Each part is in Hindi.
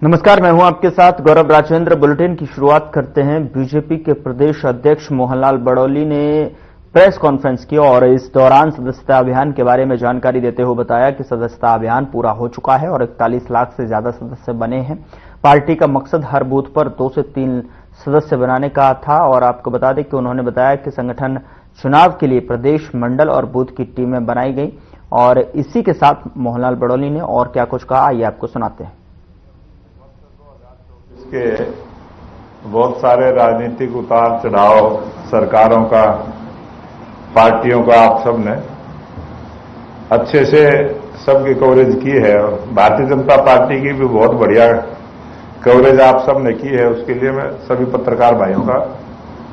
नमस्कार, मैं हूं आपके साथ गौरव राजेंद्र। बुलेटिन की शुरुआत करते हैं। बीजेपी के प्रदेश अध्यक्ष मोहनलाल बड़ौली ने प्रेस कॉन्फ्रेंस की और इस दौरान सदस्यता अभियान के बारे में जानकारी देते हुए बताया कि सदस्यता अभियान पूरा हो चुका है और 41 लाख से ज्यादा सदस्य बने हैं। पार्टी का मकसद हर बूथ पर 2 से 3 सदस्य बनाने का था और आपको बता दें कि उन्होंने बताया कि संगठन चुनाव के लिए प्रदेश, मंडल और बूथ की टीमें बनाई गई। और इसी के साथ मोहनलाल बड़ौली ने और क्या कुछ कहा, आइए आपको सुनाते हैं। के बहुत सारे राजनीतिक उतार चढ़ाव सरकारों का, पार्टियों का आप सब ने अच्छे से सबकी कवरेज की है और भारतीय जनता पार्टी की भी बहुत बढ़िया कवरेज आप सब ने की है। उसके लिए मैं सभी पत्रकार भाइयों का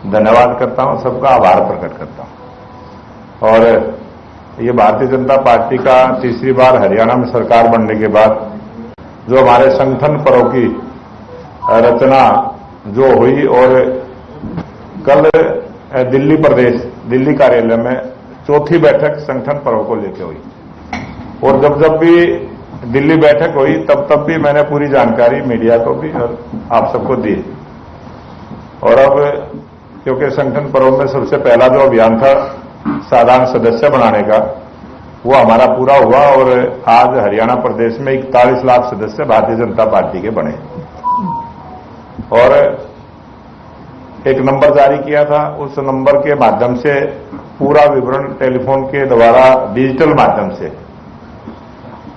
धन्यवाद करता हूं, सबका आभार प्रकट करता हूं। और ये भारतीय जनता पार्टी का तीसरी बार हरियाणा में सरकार बनने के बाद जो हमारे संगठन पर्व की रचना जो हुई और कल दिल्ली प्रदेश, दिल्ली कार्यालय में चौथी बैठक संगठन पर्व को लेकर हुई और जब भी दिल्ली बैठक हुई तब भी मैंने पूरी जानकारी मीडिया को भी और आप सबको दी। और अब क्योंकि संगठन पर्व में सबसे पहला जो अभियान था साधारण सदस्य बनाने का, वो हमारा पूरा हुआ और आज हरियाणा प्रदेश में 41 लाख सदस्य भारतीय जनता पार्टी के बने और एक नंबर जारी किया था। उस नंबर के माध्यम से पूरा विवरण टेलीफोन के द्वारा डिजिटल माध्यम से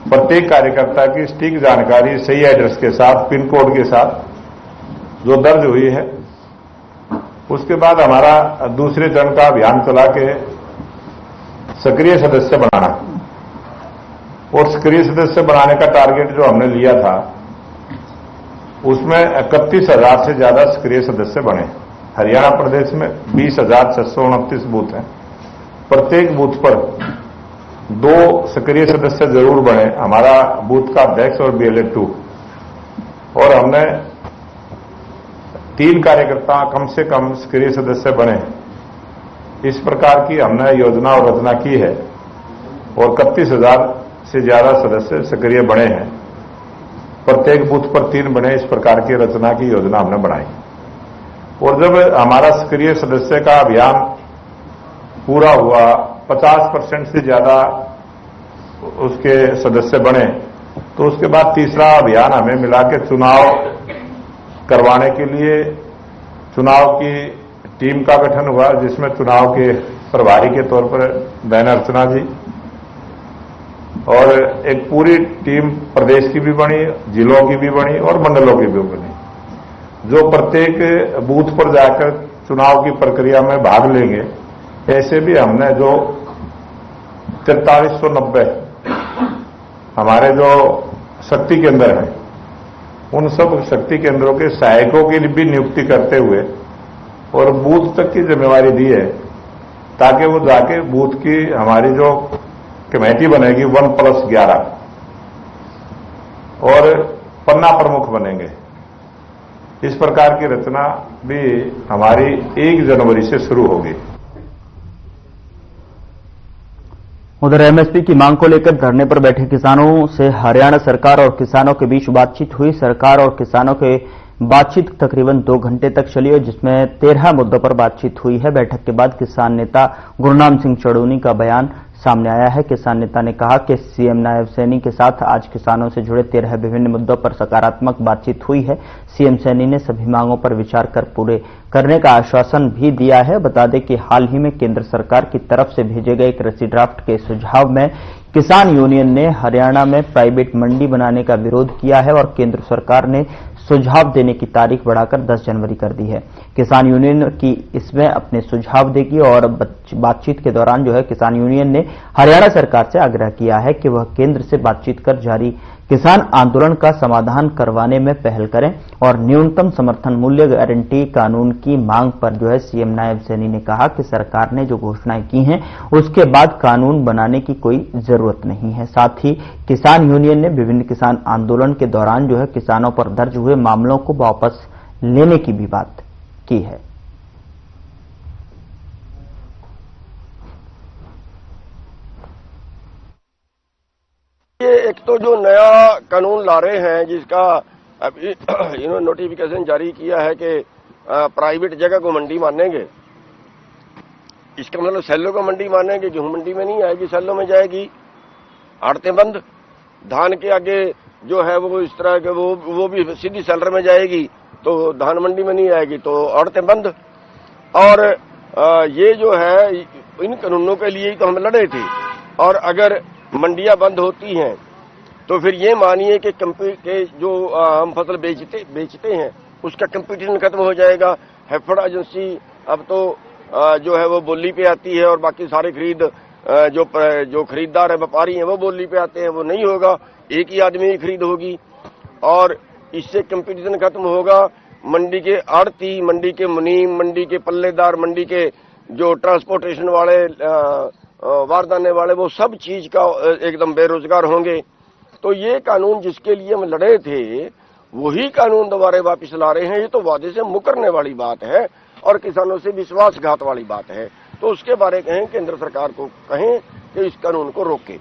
प्रत्येक कार्यकर्ता की सटीक जानकारी सही एड्रेस के साथ, पिन कोड के साथ जो दर्ज हुई है। उसके बाद हमारा दूसरे चरण का अभियान चला के सक्रिय सदस्य बनाना और सक्रिय सदस्य बनाने का टारगेट जो हमने लिया था उसमें 31,000 से ज्यादा सक्रिय सदस्य बने। हरियाणा प्रदेश में 20,629 बूथ हैं। प्रत्येक बूथ पर 2 सक्रिय सदस्य जरूर बने, हमारा बूथ का अध्यक्ष और BLA 2। और हमने 3 कार्यकर्ता कम से कम सक्रिय सदस्य बने, इस प्रकार की हमने योजना और रचना की है और 31,000 से ज्यादा सदस्य सक्रिय बने हैं। प्रत्येक बूथ पर 3 बने, इस प्रकार की रचना की योजना हमने बनाई। और जब हमारा सक्रिय सदस्य का अभियान पूरा हुआ, 50% से ज्यादा उसके सदस्य बने, तो उसके बाद तीसरा अभियान हमें मिला के चुनाव करवाने के लिए चुनाव की टीम का गठन हुआ, जिसमें चुनाव के प्रभारी के तौर पर बहन अर्चना जी और एक पूरी टीम प्रदेश की भी बनी, जिलों की भी बनी और मंडलों की भी बनी, जो प्रत्येक बूथ पर जाकर चुनाव की प्रक्रिया में भाग लेंगे। ऐसे भी हमने जो 4390 हमारे जो शक्ति केंद्र हैं, उन सब शक्ति केंद्रों के सहायकों की भी नियुक्ति करते हुए और बूथ तक की जिम्मेवारी दी है, ताकि वो जाके बूथ की हमारी जो कमेटी बनेगी 1+11 और पन्ना प्रमुख बनेंगे। इस प्रकार की रचना भी हमारी 1 जनवरी से शुरू होगी। उधर MSP की मांग को लेकर धरने पर बैठे किसानों से हरियाणा सरकार और किसानों के बीच बातचीत हुई। सरकार और किसानों के बातचीत तकरीबन 2 घंटे तक चली और जिसमें 13 मुद्दों पर बातचीत हुई है। बैठक के बाद किसान नेता गुरनाम सिंह चड़ूनी का बयान सामने आया है। किसान नेता ने कहा कि CM नायब सैनी के साथ आज किसानों से जुड़े 13 विभिन्न मुद्दों पर सकारात्मक बातचीत हुई है। CM सैनी ने सभी मांगों पर विचार कर पूरे करने का आश्वासन भी दिया है। बता दें कि हाल ही में केंद्र सरकार की तरफ से भेजे गए कृषि ड्राफ्ट के सुझाव में किसान यूनियन ने हरियाणा में प्राइवेट मंडी बनाने का विरोध किया है और केंद्र सरकार ने सुझाव देने की तारीख बढ़ाकर 10 जनवरी कर दी है। किसान यूनियन की इसमें अपने सुझाव देगी और बातचीत के दौरान जो है किसान यूनियन ने हरियाणा सरकार से आग्रह किया है कि वह केंद्र से बातचीत कर जारी किसान आंदोलन का समाधान करवाने में पहल करें और न्यूनतम समर्थन मूल्य गारंटी कानून की मांग पर जो है CM नायब सैनी ने कहा कि सरकार ने जो घोषणाएं की हैं उसके बाद कानून बनाने की कोई जरूरत नहीं है। साथ ही किसान यूनियन ने विभिन्न किसान आंदोलन के दौरान जो है किसानों पर दर्ज हुए मामलों को वापस लेने की भी बात की है। ये एक तो जो नया कानून ला रहे हैं जिसका अभी इन्होंने नोटिफिकेशन जारी किया है कि प्राइवेट जगह को मंडी मानेंगे। इसका मतलब सेलों को मंडी मानेंगे, गेहूं मंडी में नहीं आएगी, सेलों में जाएगी। आड़तें बंद, धान के आगे जो है वो इस तरह के वो भी सीधी सेलर में जाएगी, तो धान मंडी में नहीं आएगी, तो आड़तें बंद। और ये जो है इन कानूनों के लिए ही तो हम लड़े थे। और अगर मंडियां बंद होती हैं तो फिर ये मानिए कि जो हम फसल बेचते हैं उसका कंपटीशन खत्म हो जाएगा। हेफेड एजेंसी अब तो जो है वो बोली पे आती है और बाकी सारे जो खरीदार है, व्यापारी हैं, वो बोली पे आते हैं। वो नहीं होगा, एक ही आदमी की खरीद होगी और इससे कंपटीशन खत्म होगा। मंडी के आड़ती, मंडी के मुनीम, मंडी के पल्लेदार, मंडी के जो ट्रांसपोर्टेशन वाले, वारदाने वाले, वो सब चीज का एकदम बेरोजगार होंगे। तो ये कानून जिसके लिए हम लड़े थे वही कानून दोबारा वापस ला रहे हैं। ये तो वादे से मुकरने वाली बात है और किसानों से विश्वासघात वाली बात है। तो उसके बारे कहें, केंद्र सरकार को कहें कि इस कानून को रोके।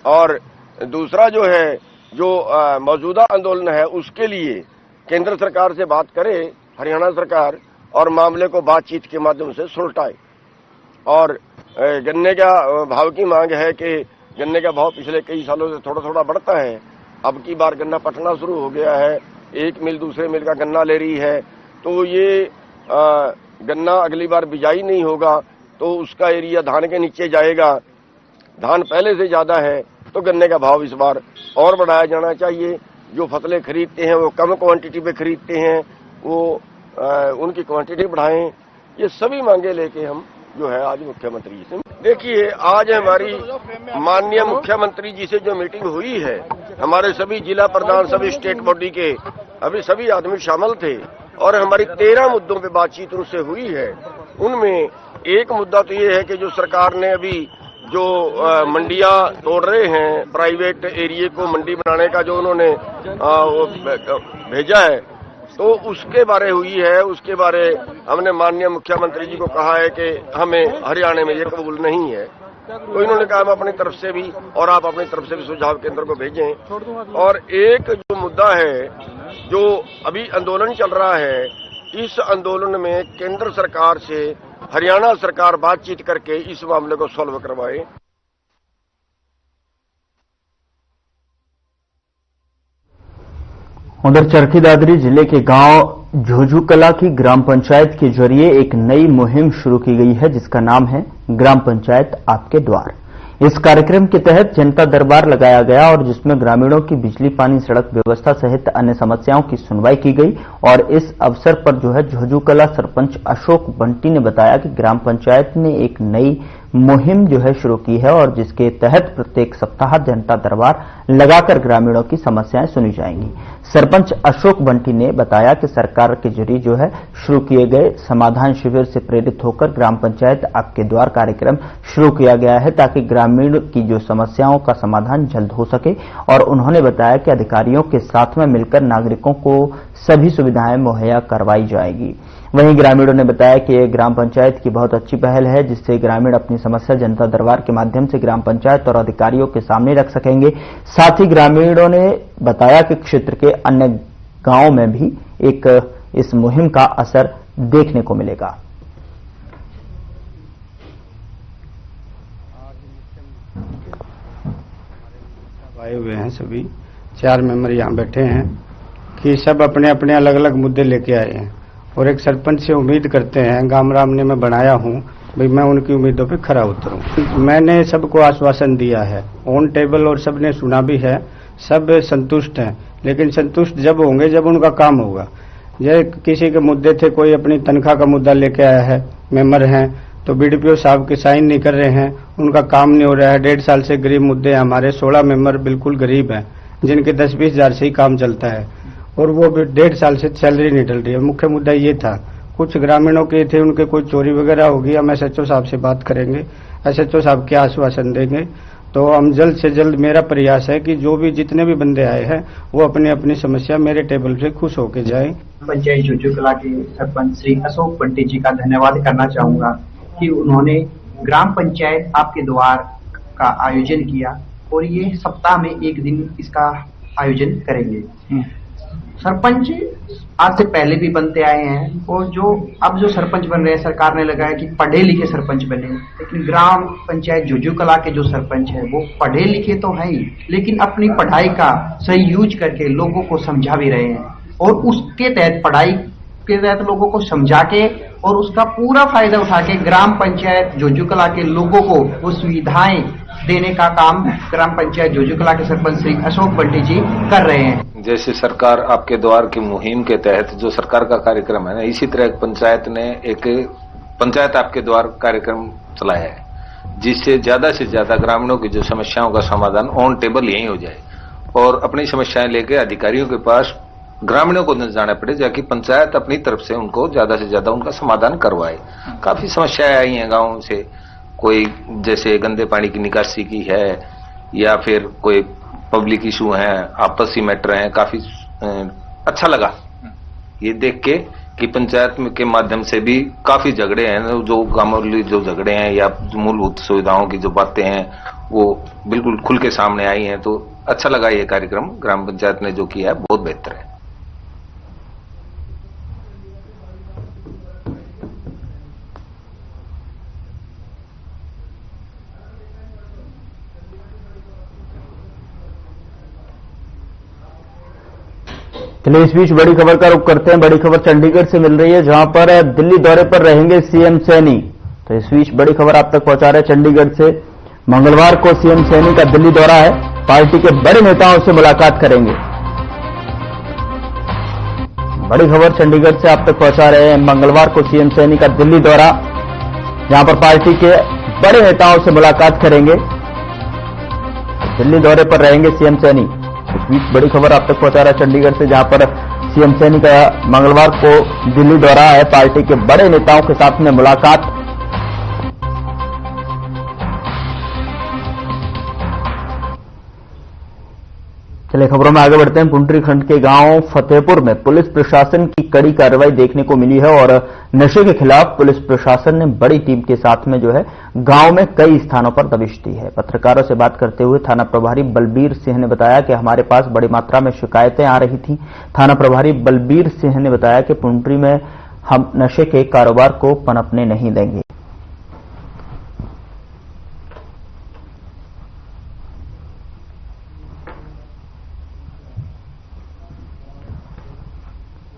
और दूसरा जो है, जो मौजूदा आंदोलन है उसके लिए केंद्र सरकार से बात करे हरियाणा सरकार और मामले को बातचीत के माध्यम से सुलटाए। और गन्ने का भाव की मांग है कि गन्ने का भाव पिछले कई सालों से थोड़ा थोड़ा बढ़ता है। अब की बार गन्ना पटना शुरू हो गया है, एक मिल दूसरे मिल का गन्ना ले रही है, तो ये गन्ना अगली बार बिजाई नहीं होगा तो उसका एरिया धान के नीचे जाएगा। धान पहले से ज्यादा है तो गन्ने का भाव इस बार और बढ़ाया जाना चाहिए। जो फसलें खरीदते हैं वो कम क्वांटिटी पे खरीदते हैं, वो उनकी क्वांटिटी बढ़ाएं। ये सभी मांगे लेके हम जो है आज मुख्यमंत्री जी से, देखिए आज हमारी माननीय मुख्यमंत्री जी से जो मीटिंग हुई है, हमारे सभी जिला प्रधान, सभी स्टेट बॉडी के अभी सभी आदमी शामिल थे और हमारी 13 मुद्दों पे बातचीत उनसे हुई है। उनमें एक मुद्दा तो ये है कि जो सरकार ने अभी जो मंडियां तोड़ रहे हैं, प्राइवेट एरिया को मंडी बनाने का जो उन्होंने भेजा है, तो उसके बारे हुई है। उसके बारे हमने माननीय मुख्यमंत्री जी को कहा है कि हमें हरियाणा में ये कबूल नहीं है। तो इन्होंने कहा हम अपनी तरफ से भी और आप अपनी तरफ से भी सुझाव केंद्र को भेजें। और एक जो मुद्दा है, जो अभी आंदोलन चल रहा है, इस आंदोलन में केंद्र सरकार से हरियाणा सरकार बातचीत करके इस मामले को सॉल्व करवाए। उधर चरखी दादरी जिले के गांव झोझूकला की ग्राम पंचायत के जरिए एक नई मुहिम शुरू की गई है, जिसका नाम है ग्राम पंचायत आपके द्वार। इस कार्यक्रम के तहत जनता दरबार लगाया गया और जिसमें ग्रामीणों की बिजली, पानी, सड़क व्यवस्था सहित अन्य समस्याओं की सुनवाई की गई। और इस अवसर पर जो है झोझूकला सरपंच अशोक बंटी ने बताया कि ग्राम पंचायत ने एक नई मुहिम जो है शुरू की है और जिसके तहत प्रत्येक सप्ताह जनता दरबार लगाकर ग्रामीणों की समस्याएं सुनी जाएंगी। सरपंच अशोक बंटी ने बताया कि सरकार के जरिए जो है शुरू किए गए समाधान शिविर से प्रेरित होकर ग्राम पंचायत आपके द्वार कार्यक्रम शुरू किया गया है, ताकि ग्रामीण की जो समस्याओं का समाधान जल्द हो सके। और उन्होंने बताया कि अधिकारियों के साथ में मिलकर नागरिकों को सभी सुविधाएं मुहैया करवाई जाएगी। वहीं ग्रामीणों ने बताया कि यह ग्राम पंचायत की बहुत अच्छी पहल है, जिससे ग्रामीण अपनी समस्या जनता दरबार के माध्यम से ग्राम पंचायत और अधिकारियों के सामने रख सकेंगे। साथ ही ग्रामीणों ने बताया कि क्षेत्र के अन्य गांवों में भी इस मुहिम का असर देखने को मिलेगा। आए हुए हैं सभी 4 मेंबर यहाँ बैठे हैं कि सब अपने अपने अलग अलग मुद्दे लेके आए हैं और एक सरपंच से उम्मीद करते हैं, गाम राम ने मैं बनाया हूँ भाई मैं उनकी उम्मीदों पे खरा उतरूं। मैंने सबको आश्वासन दिया है ऑन टेबल और सबने सुना भी है, सब संतुष्ट हैं। लेकिन संतुष्ट जब होंगे जब उनका काम होगा। जैसे किसी के मुद्दे थे, कोई अपनी तनख्वाह का मुद्दा लेके आया है, मेंबर हैं तो बीडीपीओ साहब के साइन नहीं कर रहे हैं, उनका काम नहीं हो रहा है। 1.5 साल से गरीब मुद्दे हैं हमारे, 16 मेंबर बिल्कुल गरीब हैं जिनके 10-20 हजार से ही काम चलता है और वो भी 1.5 साल से सैलरी नहीं डल रही है। मुख्य मुद्दा ये था। कुछ ग्रामीणों के थे, उनके कोई चोरी वगैरह होगी, हम एसएचओ साहब से बात करेंगे, एसएचओ साहब क्या आश्वासन देंगे। तो हम जल्द से जल्द, मेरा प्रयास है कि जो भी जितने भी बंदे आए हैं वो अपनी अपनी समस्या मेरे टेबल से खुश होके जाएं। पंचायत झोझूकला के सरपंच श्री अशोक बंटी जी का धन्यवाद करना चाहूंगा कि उन्होंने ग्राम पंचायत आपके द्वार का आयोजन किया और ये सप्ताह में एक दिन इसका आयोजन करेंगे। सरपंच आज से पहले भी बनते आए हैं और जो अब जो सरपंच बन रहे हैं, सरकार ने लगाया कि पढ़े लिखे सरपंच बने, लेकिन ग्राम पंचायत जुजू कला के जो सरपंच है वो पढ़े लिखे तो हैं ही, लेकिन अपनी पढ़ाई का सही यूज करके लोगों को समझा भी रहे हैं और उसके तहत पढ़ाई के तहत लोगों को समझा के और उसका पूरा फायदा उठा के ग्राम पंचायत जुजू कला के लोगों को वो सुविधाएं देने का काम ग्राम पंचायत जुजू कला के सरपंच श्री अशोक बंटी जी कर रहे हैं। जैसे सरकार आपके द्वार की मुहिम के तहत जो सरकार का कार्यक्रम है ना, इसी तरह पंचायत ने एक पंचायत आपके द्वार कार्यक्रम चलाया है, जिससे से ज्यादा ग्रामीणों की जो समस्याओं का समाधान ऑन टेबल यही हो जाए और अपनी समस्याएं लेके अधिकारियों के पास ग्रामीणों को न जाना पड़े, जाकि पंचायत अपनी तरफ से उनको ज्यादा से ज्यादा उनका समाधान करवाए। काफी समस्याएं आई हैं गांवों से, कोई जैसे गंदे पानी की निकासी की है या फिर कोई पब्लिक इशू हैं, आपसी मैटर हैं। काफी अच्छा लगा ये देख के कि पंचायत के माध्यम से भी काफी झगड़े हैं, जो मामूली जो झगड़े हैं या मूलभूत सुविधाओं की जो बातें हैं वो बिल्कुल खुल के सामने आई हैं। तो अच्छा लगा ये कार्यक्रम ग्राम पंचायत ने जो किया है, बहुत बेहतर है। चलिए इस बीच बड़ी खबर का रुख करते हैं। बड़ी खबर चंडीगढ़ से मिल रही है, जहां पर दिल्ली दौरे पर रहेंगे सीएम सैनी। तो इस बीच बड़ी खबर आप तक पहुंचा रहे हैं चंडीगढ़ से। मंगलवार को सीएम सैनी का दिल्ली दौरा है, पार्टी के बड़े नेताओं से मुलाकात करेंगे। बड़ी खबर चंडीगढ़ से आप तक पहुंचा रहे हैं। मंगलवार को सीएम सैनी का दिल्ली दौरा, जहां पर पार्टी के बड़े नेताओं से मुलाकात करेंगे। दिल्ली दौरे पर रहेंगे सीएम सैनी। इस बीच बड़ी खबर आप तक पहुंचा रहा है चंडीगढ़ से, जहां पर सीएम सैनी का मंगलवार को दिल्ली दौरा है, पार्टी के बड़े नेताओं के साथ में मुलाकात। चलिए खबरों में आगे बढ़ते हैं। पुंडरी खंड के गांव फतेहपुर में पुलिस प्रशासन की कड़ी कार्रवाई देखने को मिली है और नशे के खिलाफ पुलिस प्रशासन ने बड़ी टीम के साथ में जो है गांव में कई स्थानों पर दबिश दी है। पत्रकारों से बात करते हुए थाना प्रभारी बलबीर सिंह ने बताया कि हमारे पास बड़ी मात्रा में शिकायतें आ रही थी। थाना प्रभारी बलबीर सिंह ने बताया कि पुंडरी में हम नशे के कारोबार को पनपने नहीं देंगे।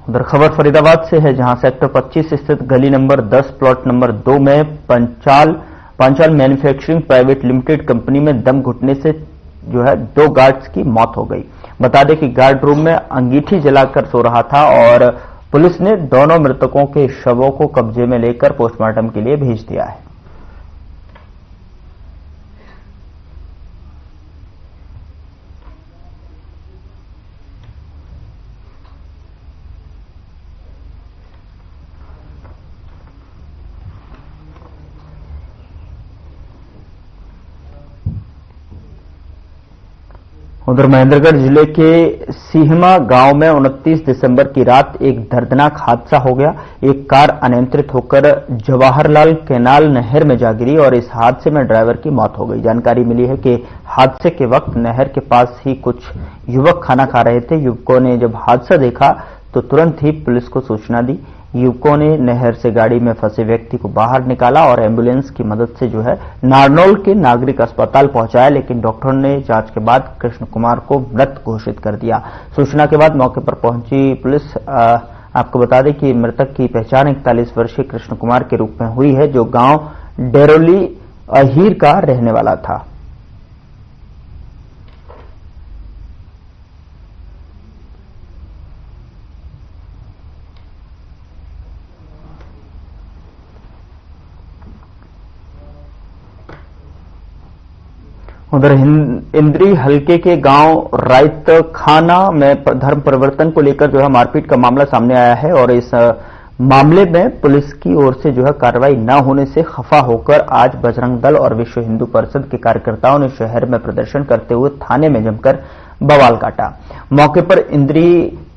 उधर खबर फरीदाबाद से है, जहां सेक्टर 25 स्थित गली नंबर 10 प्लॉट नंबर 2 में Panchal manufacturing private limited company में दम घुटने से जो है 2 गार्ड्स की मौत हो गई। बता दें कि गार्ड रूम में अंगीठी जलाकर सो रहा था और पुलिस ने दोनों मृतकों के शवों को कब्जे में लेकर पोस्टमार्टम के लिए भेज दिया है। उधर महेंद्रगढ़ जिले के सीहमा गांव में 29 दिसंबर की रात एक दर्दनाक हादसा हो गया। एक कार अनियंत्रित होकर जवाहरलाल कैनाल नहर में जा गिरी और इस हादसे में ड्राइवर की मौत हो गई। जानकारी मिली है कि हादसे के वक्त नहर के पास ही कुछ युवक खाना खा रहे थे। युवकों ने जब हादसा देखा तो तुरंत ही पुलिस को सूचना दी। युवकों ने नहर से गाड़ी में फंसे व्यक्ति को बाहर निकाला और एम्बुलेंस की मदद से जो है नारनौल के नागरिक अस्पताल पहुंचाया, लेकिन डॉक्टरों ने जांच के बाद कृष्ण कुमार को मृत घोषित कर दिया। सूचना के बाद मौके पर पहुंची पुलिस आपको बता दें कि मृतक की पहचान 41 वर्षीय कृष्ण कुमार के रूप में हुई है, जो गांव डेरोली अहीर का रहने वाला था। उधर इंद्री हलके के गांव रायत खाना में धर्म परिवर्तन को लेकर जो है मारपीट का मामला सामने आया है और इस मामले में पुलिस की ओर से जो है कार्रवाई न होने से खफा होकर आज बजरंग दल और विश्व हिंदू परिषद के कार्यकर्ताओं ने शहर में प्रदर्शन करते हुए थाने में जमकर बवाल काटा। मौके पर इंद्री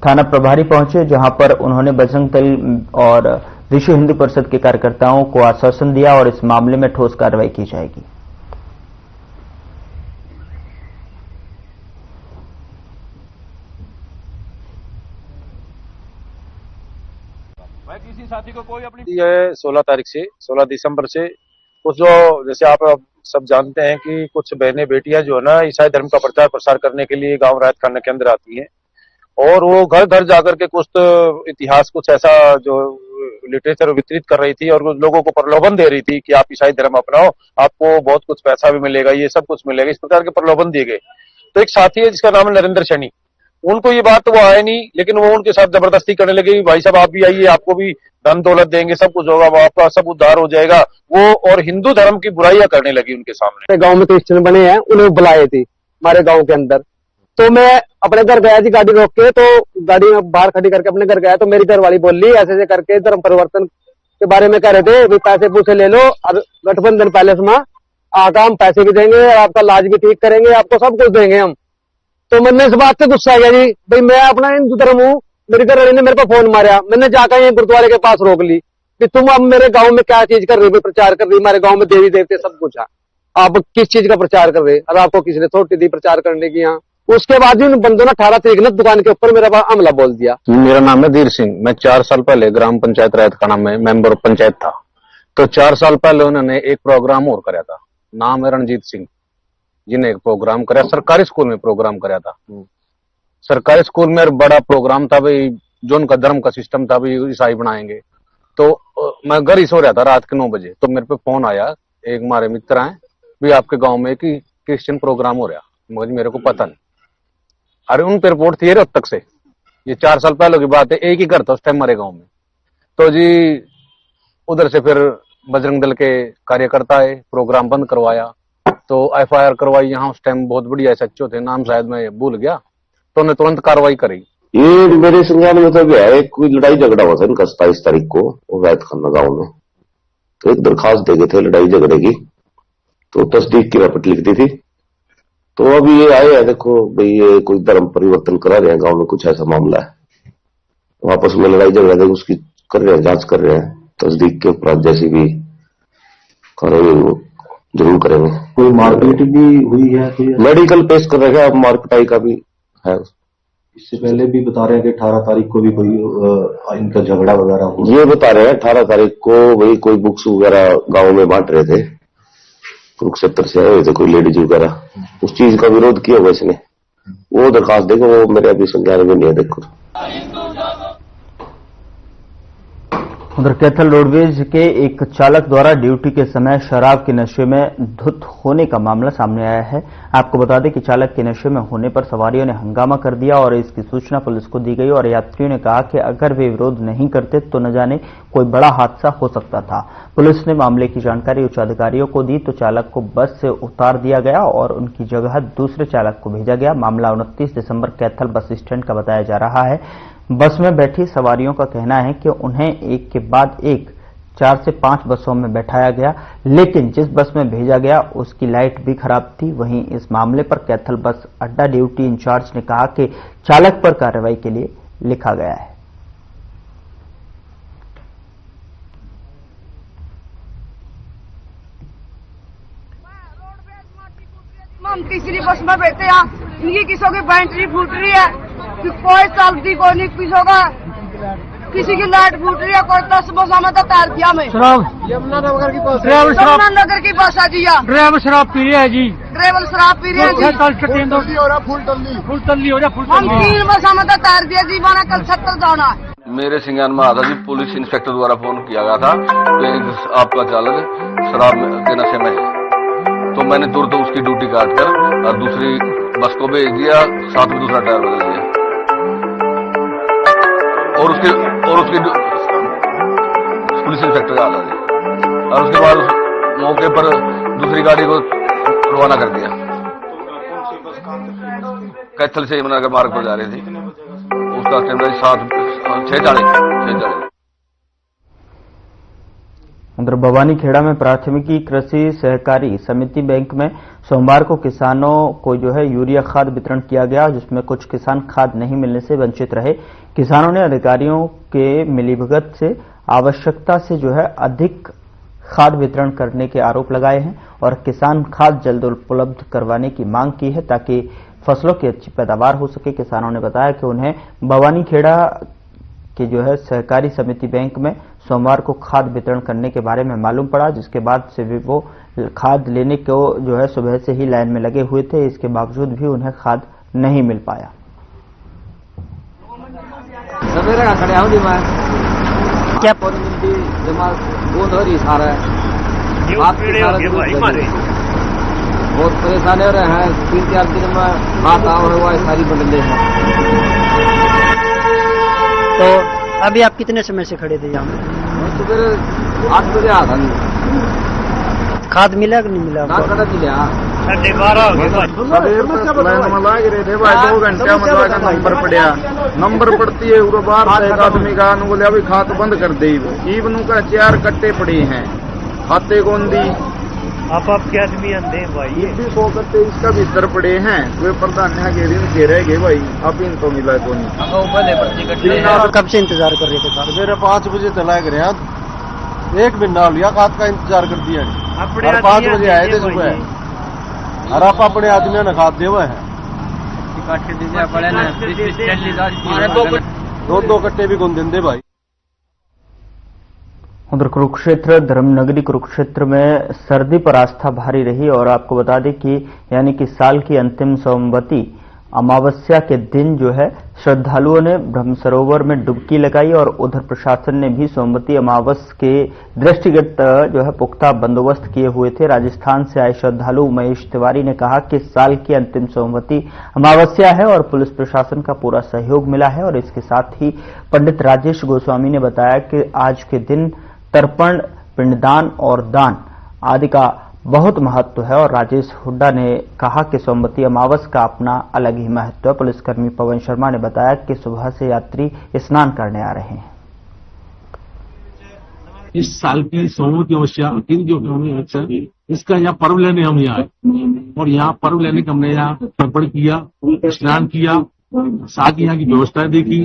थाना प्रभारी पहुंचे, जहां पर उन्होंने बजरंग दल और विश्व हिंदू परिषद के कार्यकर्ताओं को आश्वासन दिया और इस मामले में ठोस कार्रवाई की जाएगी। ये 16 तारीख से 16 दिसंबर से कुछ जो जैसे आप सब जानते हैं कि कुछ बहनें बेटियां जो है ना ईसाई धर्म का प्रचार प्रसार करने के लिए गांव राहत खाना के अंदर आती हैं और वो घर घर जाकर के कुछ तो इतिहास कुछ ऐसा जो लिटरेचर वितरित कर रही थी और लोगों को प्रलोभन दे रही थी कि आप ईसाई धर्म अपनाओ, आपको बहुत कुछ पैसा भी मिलेगा, ये सब कुछ मिलेगा, इस प्रकार के प्रलोभन दिए गए। तो एक साथी है जिसका नाम है नरेंद्र सैनी, उनको ये बात तो वो आए नहीं, लेकिन वो उनके साथ जबरदस्ती करने लगे, भाई साहब आप भी आइए, आपको भी धन दौलत देंगे, सब कुछ होगा, आपका सब उद्धार हो जाएगा। वो और हिंदू धर्म की बुराइयां करने लगी उनके सामने। गांव में क्रिश्चियन बने हैं, उन्हें बुलाए थे हमारे गांव के अंदर। तो मैं अपने घर गया जी, गाड़ी रोक के, तो गाड़ी में बाहर खड़ी करके अपने घर गया, तो मेरी घर वाली बोली ऐसे ऐसे करके धर्म परिवर्तन के बारे में कह रहे थे, भी पैसे पूछे ले लो, अब गठबंधन पैलेस में आका हम पैसे भी देंगे, आपका इलाज भी ठीक करेंगे, आपको सब कुछ देंगे हम। तो मैंने इस बात से गुस्सा आ गया जी, भाई मैं अपना हिंदू धर्म हूँ, मेरी घर वाली ने मेरे को फोन मारा, मैंने जाकर ये गुरुद्वारे के पास रोक ली कि तुम अब मेरे गांव में क्या चीज कर रही हो, प्रचार कर रही, हमारे गांव में देवी देवते सब कुछ है, आप किस चीज का प्रचार कर रहे, और आपको किसी ने थोड़ी दी प्रचार करने की यहाँ। उसके बाद ही उन बंदों ने 18 तारीख ने दुकान के ऊपर मेरा हमला बोल दिया। मेरा नाम है धीर सिंह, मैं 4 साल पहले ग्राम पंचायत रायत खाना में मेंबर पंचायत था। तो 4 साल पहले उन्होंने एक प्रोग्राम और कराया था, नाम है रणजीत सिंह, जिन्हें एक प्रोग्राम कराया, सरकारी स्कूल में प्रोग्राम कराया था। सरकारी स्कूल में बड़ा प्रोग्राम था भाई, जो उनका धर्म का सिस्टम था भाई ईसाई बनाएंगे। तो मैं घर ही सो रहा था रात के 9 बजे, तो मेरे पे फोन आया, एक हमारे मित्र हैं भी आपके गांव में कि क्रिश्चियन प्रोग्राम हो रहा, मुझे मेरे को पता नहीं। अरे उन पे रिपोर्ट थी रोहतक से, ये 4 साल पहले की बात है, एक ही घर था उस टाइम हमारे गांव में। तो जी उधर से फिर बजरंग दल के कार्यकर्ता है, प्रोग्राम बंद करवाया, तो FIR करवाई। यहाँ उस टाइम बहुत बढ़िया SHO थे, नाम शायद मैं भूल गया, तो उन्हें तुरंत कार्रवाई करी। ये मेरे संज्ञान में तो है, कोई लड़ाई झगड़ा हुआ था इनका 27 तारीख को रायत खाना गाँव में, तो एक दरखास्त दे गए थे लड़ाई झगड़े की, तो तस्दीक की रपट लिख दी थी। तो अभी ये आए हैं, देखो भाई ये कोई धर्म परिवर्तन करा रहे हैं गांव में, कुछ ऐसा मामला है, आपस में लड़ाई झगड़ा देखो उसकी कर रहे हैं, जांच कर रहे हैं, तस्दीक के उपरांत जैसी भी कार्रवाई वो जरूर करेंगे। कोई मारपीट भी हुई है? मेडिकल पेश कर रहे हैं, अब मारपिटाई का भी है। इससे पहले भी बता रहे हैं कि 18 तारीख को भी कोई इनका झगड़ा वगैरह हुआ। ये बता रहे हैं 18 तारीख को वही कोई बुक्स वगैरह गाँव में बांट रहे थे, कुरुक्षेत्र से आए हुए थे कोई लेडीज वगैरह, उस चीज का विरोध किया हुआ इसने, वो दरखास्त देखो, वो मेरे अभी संज्ञान में नहीं है। देखो उधर कैथल रोडवेज के एक चालक द्वारा ड्यूटी के समय शराब के नशे में धुत होने का मामला सामने आया है। आपको बता दें कि चालक के नशे में होने पर सवारियों ने हंगामा कर दिया और इसकी सूचना पुलिस को दी गई और यात्रियों ने कहा कि अगर वे विरोध नहीं करते तो न जाने कोई बड़ा हादसा हो सकता था। पुलिस ने मामले की जानकारी उच्च अधिकारियों को दी तो चालक को बस से उतार दिया गया और उनकी जगह दूसरे चालक को भेजा गया। मामला 29 दिसंबर कैथल बस स्टैंड का बताया जा रहा है। बस में बैठी सवारियों का कहना है कि उन्हें एक के बाद एक 4 से 5 बसों में बैठाया गया, लेकिन जिस बस में भेजा गया उसकी लाइट भी खराब थी। वहीं इस मामले पर कैथल बस अड्डा ड्यूटी इंचार्ज ने कहा कि चालक पर कार्रवाई के लिए लिखा गया है। हम तीसरी बस में बैठे हैं, इनकी किसी की बैटरी फूट रही है, कोई चलती कोई नहीं, किसी की लाइट फूट रही है, कोई 10 बसा में तो तार दिया मैं। यमुनानगर की बस, यमुनानगर की बस है जी। ड्राइवर शराब पी रहा है जी, ड्राइवर शराब पी रहे हैं जी। फुल टल्ली हो रहा, हम 3 बसा में तो तार दिया जी, माना कल 70 जाना है। मेरे संज्ञान में आता जी, पुलिस इंस्पेक्टर द्वारा फोन किया गया था कि आपका चालक शराब के नशे में है, तो मैंने तुरंत उसकी ड्यूटी काट कर और दूसरी बस को भेज दिया, साथ में दूसरा टायर बदल दिया और उसके पुलिस इंस्पेक्टर आ गया और उसके बाद उस मौके पर दूसरी गाड़ी को रवाना कर दिया। कैथल से यमुनानगर मार्ग पर जा रही थी, उसका टाइम 6:40। उधर भवानी खेड़ा में प्राथमिकी कृषि सहकारी समिति बैंक में सोमवार को किसानों को यूरिया खाद वितरण किया गया, जिसमें कुछ किसान खाद नहीं मिलने से वंचित रहे। किसानों ने अधिकारियों के मिलीभगत से आवश्यकता से अधिक खाद वितरण करने के आरोप लगाए हैं और किसान खाद जल्द उपलब्ध करवाने की मांग की है ताकि फसलों की अच्छी पैदावार हो सके। किसानों ने बताया कि उन्हें भवानी खेड़ा कि जो है सहकारी समिति बैंक में सोमवार को खाद वितरण करने के बारे में मालूम पड़ा, जिसके बाद से भी वो खाद लेने को जो है सुबह से ही लाइन में लगे हुए थे। इसके बावजूद भी उन्हें खाद नहीं मिल पाया। क्या बहुत परेशान हो रहे हैं। 3-4 दिन में हाथ हुआ है, सारी बदले हैं। तो अभी आप कितने समय से खड़े थे यहाँ? सुबह 8 बजे आया था। खाद मिला कि नहीं मिला? ना खाद मिला। 12:30 लाग रहे थे भाई, 2 घंटे में नंबर पड़ा। नंबर पड़ती है वो बाहर एक आदमी का बोले अभी खात बंद कर दे। ईवनू का 4 कट्टे पड़े हैं, खाते गोंदी आपके आदमी अंधे भाई, ये भी 100 कट्टे इसका भीतर पड़े हैं। वे प्रधान घेरे गए भाई, अब इन तो मिला को नहीं। कब से इंतजार कर रहे थे? मेरे 5 बजे चला गया, 1 महीना लिया खाद का इंतजार कर दिया। 5 बजे आए थे सुबह, और आप अपने आदमियों ने खाद देवा है। 2 कट्टे भी कौन देंदे भाई। उधर कुरुक्षेत्र धर्मनगरी कुरुक्षेत्र में सर्दी पर आस्था भारी रही और आपको बता दें कि यानी कि साल की अंतिम सोमवती अमावस्या के दिन जो है श्रद्धालुओं ने ब्रह्म सरोवर में डुबकी लगाई और उधर प्रशासन ने भी सोमवती अमावस्या के दृष्टिगत जो है पुख्ता बंदोबस्त किए हुए थे। राजस्थान से आए श्रद्धालु उमेश तिवारी ने कहा कि साल की अंतिम सोमवती अमावस्या है और पुलिस प्रशासन का पूरा सहयोग मिला है। और इसके साथ ही पंडित राजेश गोस्वामी ने बताया कि आज के दिन तर्पण, पिंडदान और दान आदि का बहुत महत्व है। और राजेश हुड्डा ने कहा कि सोमवती अमावस्या का अपना अलग ही महत्व है। पुलिसकर्मी पवन शर्मा ने बताया कि सुबह से यात्री स्नान करने आ रहे हैं। इस साल की सोमवती अमावस्या इसका यहाँ पर्व लेने हम यहाँ आए और यहाँ पर्व लेने का हमने यहाँ तर्पण किया, स्नान किया, साथ यहाँ की व्यवस्थाएं देखी,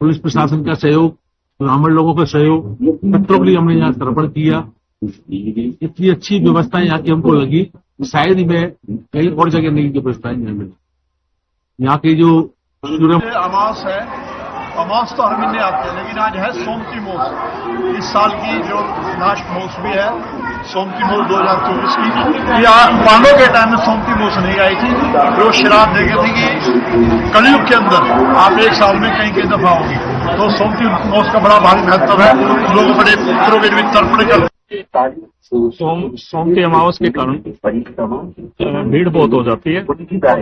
पुलिस प्रशासन का सहयोग, ब्राह्मण लोगों का सहयोग, मित्रों के लिए हमने यहाँ तर्पण किया। इतनी अच्छी व्यवस्था यहाँ की हमको लगी, शायद ही मैं कहीं और जगह नहीं की व्यवस्थाएं यहाँ मिली। यहाँ की जो अमावस है, अमावस तो हर महीने आते हैं, लेकिन आज है सोमती मोस। इस साल की जो लास्ट मोस भी है सोमती मोस 2024 की। पांडवों के टाइम में सोमती मोस नहीं आई थी, जो शराब दे गई थी कि कलयुग के अंदर आप 1 साल में कई दफा होगी। तो सोमती मोस का बड़ा भारी महत्व है। लोग बड़े पितरों के भी तर्पण करते। सोमती अमावस्या के कारण भीड़ बहुत हो जाती है।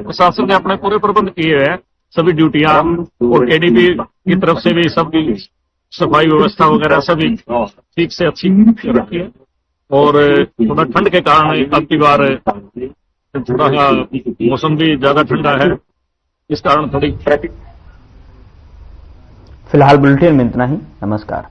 प्रशासन ने अपने पूरे प्रबंध किए हैं, सभी ड्यूटियां और केडीपी की तरफ से भी सब सफाई व्यवस्था वगैरह सभी ठीक से अच्छी रखी है। और थोड़ा ठंड के कारण अब की बार थोड़ा मौसम भी ज्यादा ठंडा है, इस कारण थोड़ी। फिलहाल बुलेटिन में इतना ही। नमस्कार।